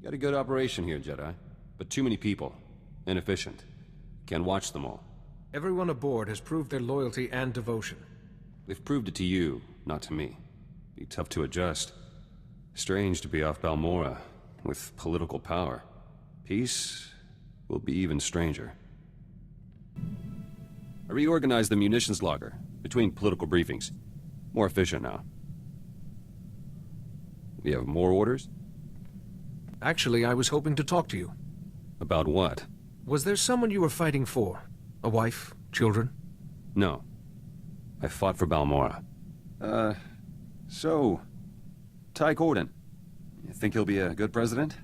Got a good operation here, Jedi. But too many people. Inefficient. Can't watch them all. Everyone aboard has proved their loyalty and devotion. They've proved it to you, not to me. Be tough to adjust. Strange to be off Balmorra, with political power. Peace will be even stranger. I reorganized the munitions locker, between political briefings. More efficient now. You have more orders? Actually, I was hoping to talk to you. About what? Was there someone you were fighting for? A wife? Children? No. I fought for Balmorra. So... Ty Corden. You think he'll be a good president?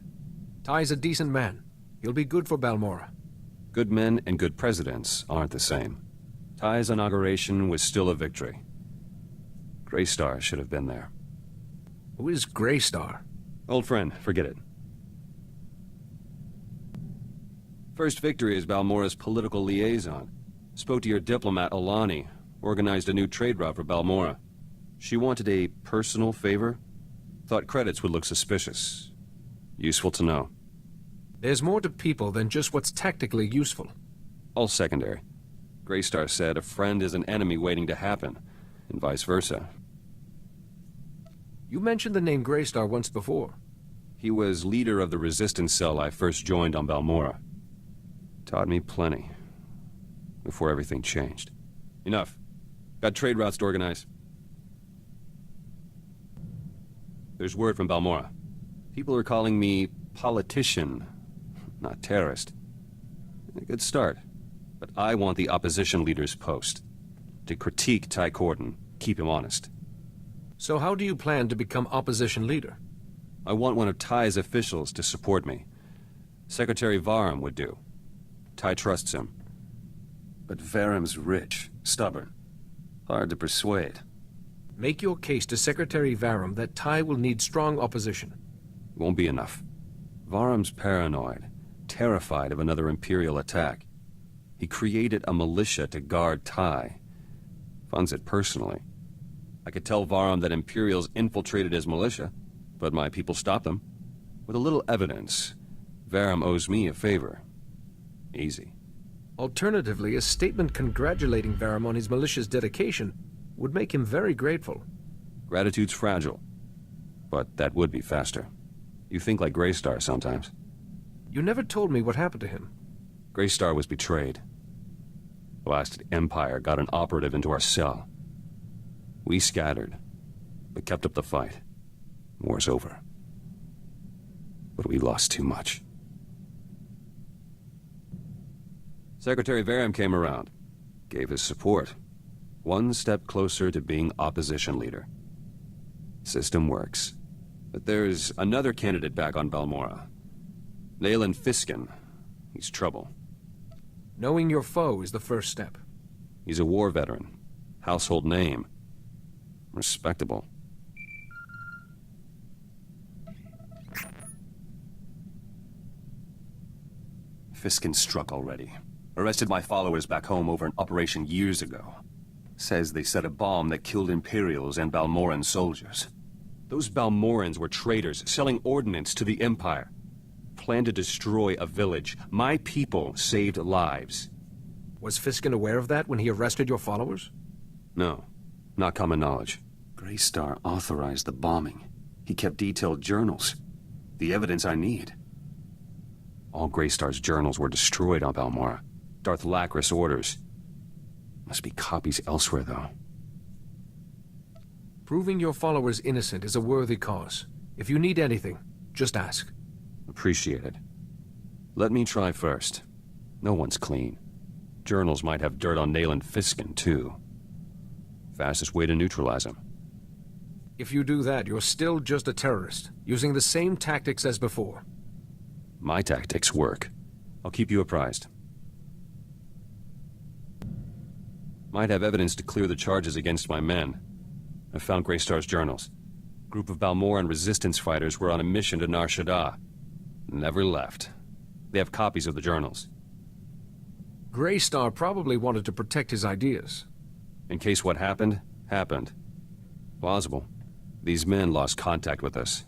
Ty's a decent man. He'll be good for Balmorra. Good men and good presidents aren't the same. Ty's inauguration was still a victory. Greystar should have been there. Who is Greystar? Old friend, forget it. First victory as Balmorra's political liaison. Spoke to your diplomat, Alani. Organized a new trade route for Balmorra. She wanted a personal favor. Thought credits would look suspicious. Useful to know. There's more to people than just what's tactically useful. All secondary. Greystar said a friend is an enemy waiting to happen, and vice versa. You mentioned the name Greystar once before. He was leader of the resistance cell I first joined on Balmorra. Taught me plenty. Before everything changed. Enough. Got trade routes to organize. There's word from Balmorra. People are calling me politician, not terrorist. A good start. But I want the opposition leader's post. To critique Ty Corden, keep him honest. So how do you plan to become opposition leader? I want one of Ty's officials to support me. Secretary Varum would do. Ty trusts him. But Varum's rich, stubborn. Hard to persuade. Make your case to Secretary Varum that Ty will need strong opposition. Won't be enough. Varum's paranoid, terrified of another Imperial attack. He created a militia to guard Ty. Funds it personally. I could tell Varum that Imperials infiltrated his militia, but my people stopped them. With a little evidence, Varum owes me a favor. Easy. Alternatively, a statement congratulating Varum on his militia's dedication would make him very grateful. Gratitude's fragile, but that would be faster. You think like Greystar sometimes. You never told me what happened to him. Greystar was betrayed. The blasted Empire got an operative into our cell. We scattered, but kept up the fight. War's over. But we lost too much. Secretary Varum came around, gave his support. One step closer to being opposition leader. System works. But there's another candidate back on Balmorra. Nayland Fiskin. He's trouble. Knowing your foe is the first step. He's a war veteran. Household name. Respectable. Fiskin struck already. Arrested my followers back home over an operation years ago. Says they set a bomb that killed Imperials and Balmorran soldiers. Those Balmorrans were traitors, selling ordnance to the Empire. Planned to destroy a village. My people saved lives. Was Fiskin aware of that when he arrested your followers? No, not common knowledge. Greystar authorized the bombing. He kept detailed journals. The evidence I need. All Greystar's journals were destroyed on Balmorra. Darth Lacris orders. Must be copies elsewhere, though. Proving your followers innocent is a worthy cause. If you need anything, just ask. Appreciate it. Let me try first. No one's clean. Journals might have dirt on Nayland Fiskin, too. Fastest way to neutralize him. If you do that, you're still just a terrorist, using the same tactics as before. My tactics work. I'll keep you apprised. Might have evidence to clear the charges against my men. I found Greystar's journals. Group of Balmorran resistance fighters were on a mission to Nar Shaddaa. Never left. They have copies of the journals. Greystar probably wanted to protect his ideas. In case what happened, happened. Plausible. These men lost contact with us.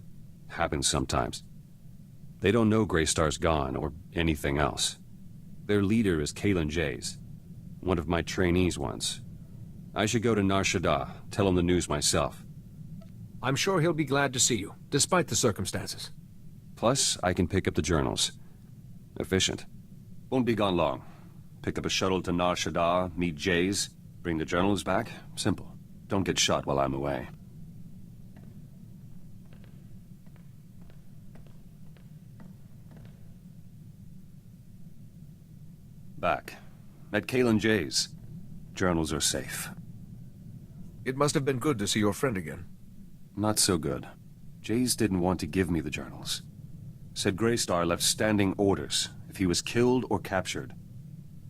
Happens sometimes. They don't know Greystar's gone, or anything else. Their leader is Kalen Jays, one of my trainees once. I should go to Nar Shaddaa, tell him the news myself. I'm sure he'll be glad to see you, despite the circumstances. Plus, I can pick up the journals. Efficient. Won't be gone long. Pick up a shuttle to Nar Shaddaa, meet Jays, bring the journals back. Simple. Don't get shot while I'm away. Back. Met Kalen Jays. Journals are safe. It must have been good to see your friend again. Not so good. Jays didn't want to give me the journals. Said Greystar left standing orders if he was killed or captured.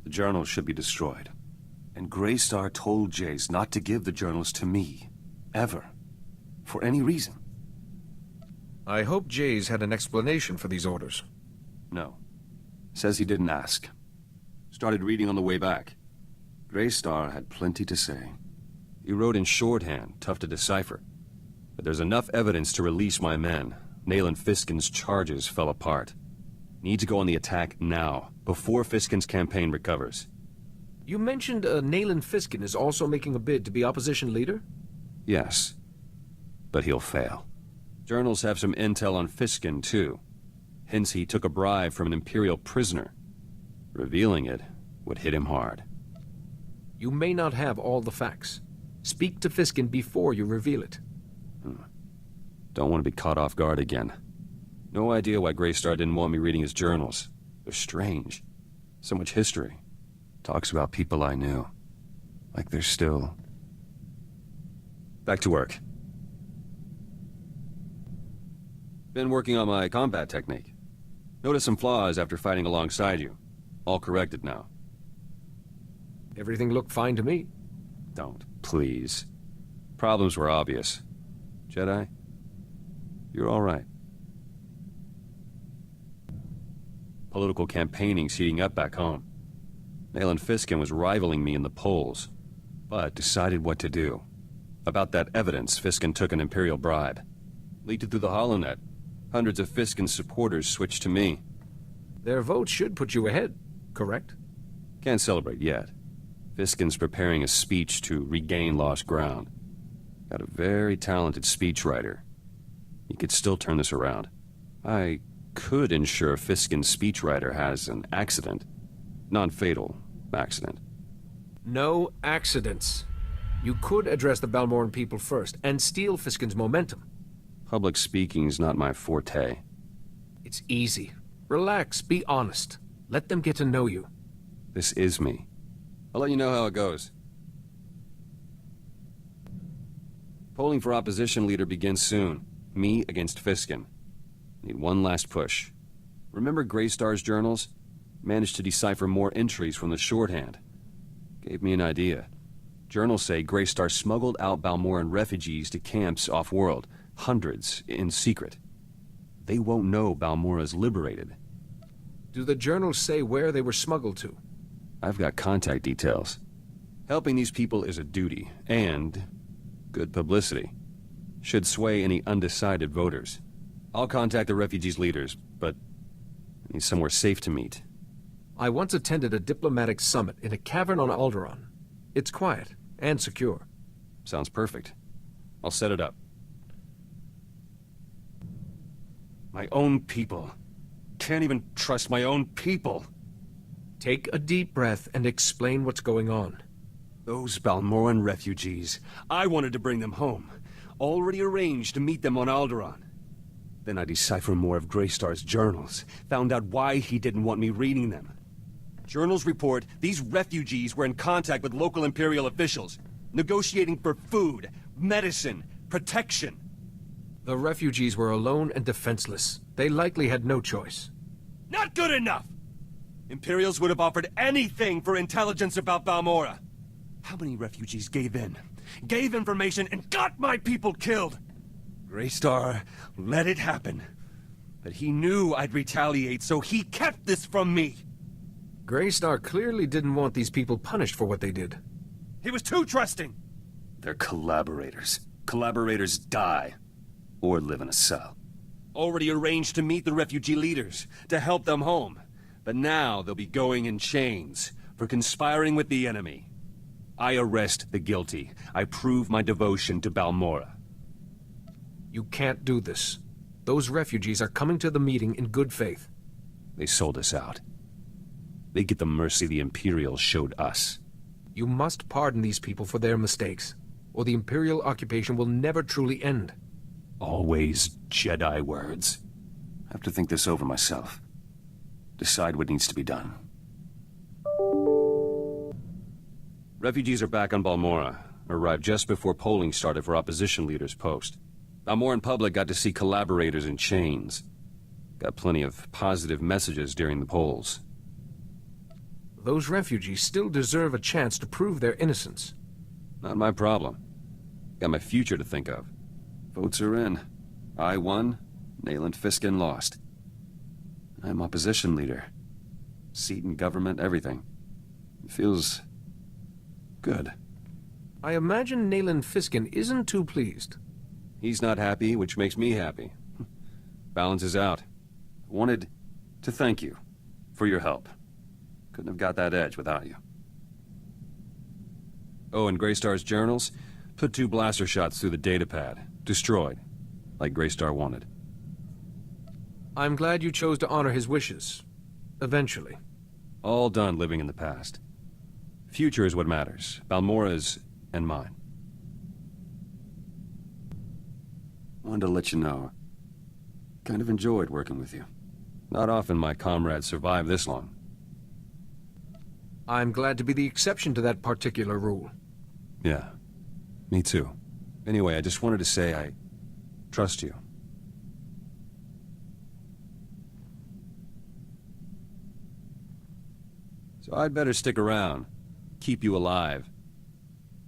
The journals should be destroyed. And Greystar told Jays not to give the journals to me. Ever. For any reason. I hope Jays had an explanation for these orders. No. Says he didn't ask. Started reading on the way back. Greystar had plenty to say. He wrote in shorthand, tough to decipher. But there's enough evidence to release my men. Nayland Fiskin's charges fell apart. Need to go on the attack now, before Fiskin's campaign recovers. You mentioned Nayland Fiskin is also making a bid to be opposition leader? Yes. But he'll fail. Journals have some intel on Fiskin, too. Hence he took a bribe from an Imperial prisoner. Revealing it would hit him hard. You may not have all the facts. Speak to Fiskin before you reveal it. Don't want to be caught off guard again. No idea why Greystar didn't want me reading his journals. They're strange. So much history. Talks about people I knew. Like they're still... Back to work. Been working on my combat technique. Noticed some flaws after fighting alongside you. All corrected now. Everything looked fine to me. Don't, please. Problems were obvious. Jedi, you're all right. Political campaigning's heating up back home. Nayland Fiskin was rivaling me in the polls, but decided what to do. About that evidence, Fiskin took an Imperial bribe. Leaked it through the HoloNet. Hundreds of Fiskin's supporters switched to me. Their vote should put you ahead, correct? Can't celebrate yet. Fiskin's preparing a speech to regain lost ground. Got a very talented speechwriter. He could still turn this around. I could ensure Fiskin's speechwriter has an accident. Non-fatal accident. No accidents. You could address the Balmoran people first, and steal Fiskin's momentum. Public speaking's not my forte. It's easy. Relax, be honest. Let them get to know you. This is me. I'll let you know how it goes. Polling for opposition leader begins soon. Me against Fiskin. Need one last push. Remember Greystar's journals? Managed to decipher more entries from the shorthand. Gave me an idea. Journals say Greystar smuggled out Balmoran refugees to camps off-world. Hundreds, in secret. They won't know Balmora's liberated. Do the journals say where they were smuggled to? I've got contact details. Helping these people is a duty, and good publicity. Should sway any undecided voters. I'll contact the refugees' leaders, but I need somewhere safe to meet. I once attended a diplomatic summit in a cavern on Alderaan. It's quiet and secure. Sounds perfect. I'll set it up. My own people. Can't even trust my own people. Take a deep breath and explain what's going on. Those Balmoran refugees. I wanted to bring them home. Already arranged to meet them on Alderaan. Then I deciphered more of Greystar's journals. Found out why he didn't want me reading them. Journals report these refugees were in contact with local Imperial officials, negotiating for food, medicine, protection. The refugees were alone and defenseless. They likely had no choice. Not good enough! Imperials would have offered anything for intelligence about Balmora. How many refugees gave in? Gave information and got my people killed? Greystar let it happen. But he knew I'd retaliate, so he kept this from me. Greystar clearly didn't want these people punished for what they did. He was too trusting. They're collaborators. Collaborators die. Or live in a cell. Already arranged to meet the refugee leaders, to help them home. But now they'll be going in chains for conspiring with the enemy. I arrest the guilty. I prove my devotion to Balmorra. You can't do this. Those refugees are coming to the meeting in good faith. They sold us out. They get the mercy the Imperials showed us. You must pardon these people for their mistakes, or the Imperial occupation will never truly end. Always Jedi words. I have to think this over myself. Decide what needs to be done. Refugees are back on Balmorra. Arrived just before polling started for opposition leaders' post. Balmorran public got to see collaborators in chains. Got plenty of positive messages during the polls. Those refugees still deserve a chance to prove their innocence. Not my problem. Got my future to think of. Votes are in. I won, Nayland Fiskin lost. I'm opposition leader. Seat in government, everything. It feels good. I imagine Nayland Fiskin isn't too pleased. He's not happy, which makes me happy. Balances out. I wanted to thank you for your help. Couldn't have got that edge without you. Oh, and Greystar's journals? Put 2 blaster shots through the datapad. Destroyed. Like Greystar wanted. I'm glad you chose to honor his wishes. Eventually. All done living in the past. Future is what matters. Balmorra's and mine. Wanted to let you know. Kind of enjoyed working with you. Not often my comrades survive this long. I'm glad to be the exception to that particular rule. Yeah, me too. Anyway, I just wanted to say I trust you. So I'd better stick around. Keep you alive.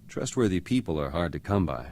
Trustworthy people are hard to come by.